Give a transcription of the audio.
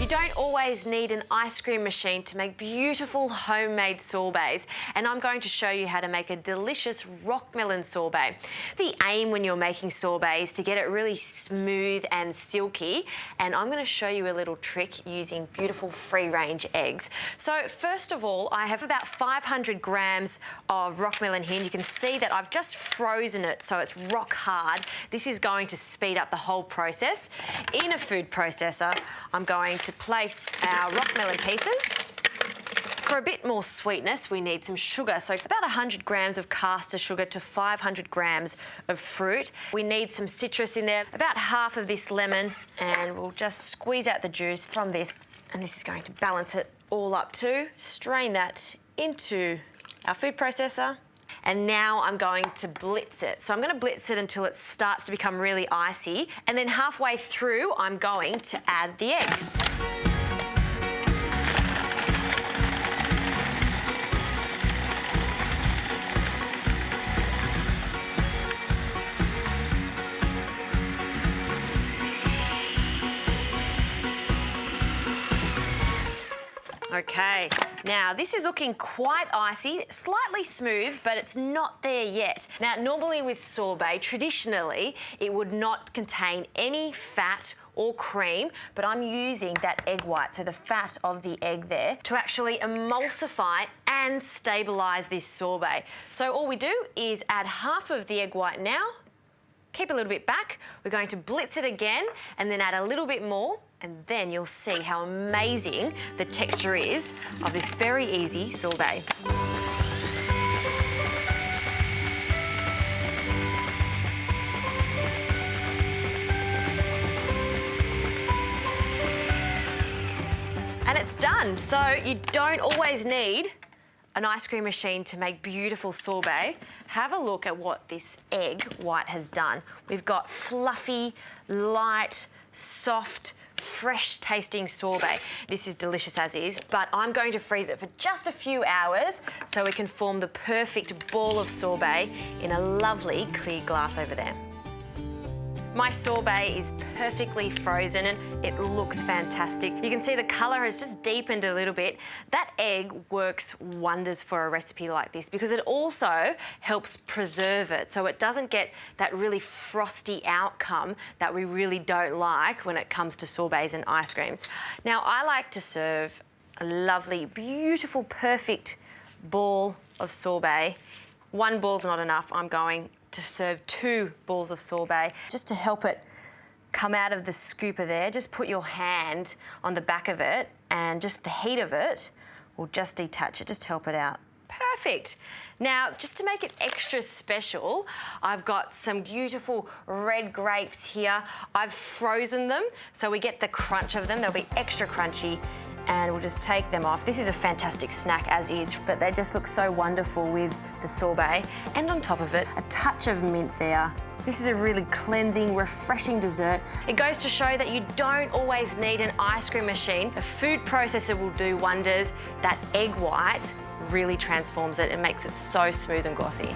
You don't always need an ice cream machine to make beautiful homemade sorbets, and I'm going to show you how to make a delicious rockmelon sorbet. The aim when you're making sorbet is to get it really smooth and silky, and I'm going to show you a little trick using beautiful free-range eggs. So first of all, I have about 500 grams of rockmelon here, and you can see that I've just frozen it so it's rock hard. This is going to speed up the whole process. In a food processor, I'm going to place our rockmelon pieces. For a bit more sweetness, we need some sugar. So about 100 grams of caster sugar to 500 grams of fruit. We need some citrus in there, about half of this lemon, and we'll just squeeze out the juice from this. And this is going to balance it all up too. Strain that into our food processor. And now I'm going to blitz it. So I'm going to blitz it until it starts to become really icy. And then halfway through, I'm going to add the egg. Okay, now this is looking quite icy, slightly smooth, but it's not there yet. Now, normally with sorbet, traditionally, it would not contain any fat or cream, but I'm using that egg white, so the fat of the egg there, to actually emulsify and stabilise this sorbet. So all we do is add half of the egg white now, keep a little bit back, we're going to blitz it again, and then add a little bit more, and then you'll see how amazing the texture is of this very easy sorbet. And it's done. So you don't always need an ice cream machine to make beautiful sorbet. Have a look at what this egg white has done. We've got fluffy, light, soft, fresh tasting sorbet. This is delicious as is, but I'm going to freeze it for just a few hours so we can form the perfect ball of sorbet in a lovely clear glass over there. My sorbet is perfectly frozen and it looks fantastic. You can see the colour has just deepened a little bit. That egg works wonders for a recipe like this because it also helps preserve it so it doesn't get that really frosty outcome that we really don't like when it comes to sorbets and ice creams. Now, I like to serve a lovely, beautiful, perfect ball of sorbet. One ball's not enough. I'm going to serve 2 balls of sorbet. Just to help it come out of the scooper there, just put your hand on the back of it and just the heat of it will just detach it, just help it out. Perfect. Now, just to make it extra special, I've got some beautiful red grapes here. I've frozen them so we get the crunch of them. They'll be extra crunchy. And we'll just take them off. This is a fantastic snack as is, but they just look so wonderful with the sorbet. And on top of it, a touch of mint there. This is a really cleansing, refreshing dessert. It goes to show that you don't always need an ice cream machine. A food processor will do wonders. That egg white really transforms it and makes it so smooth and glossy.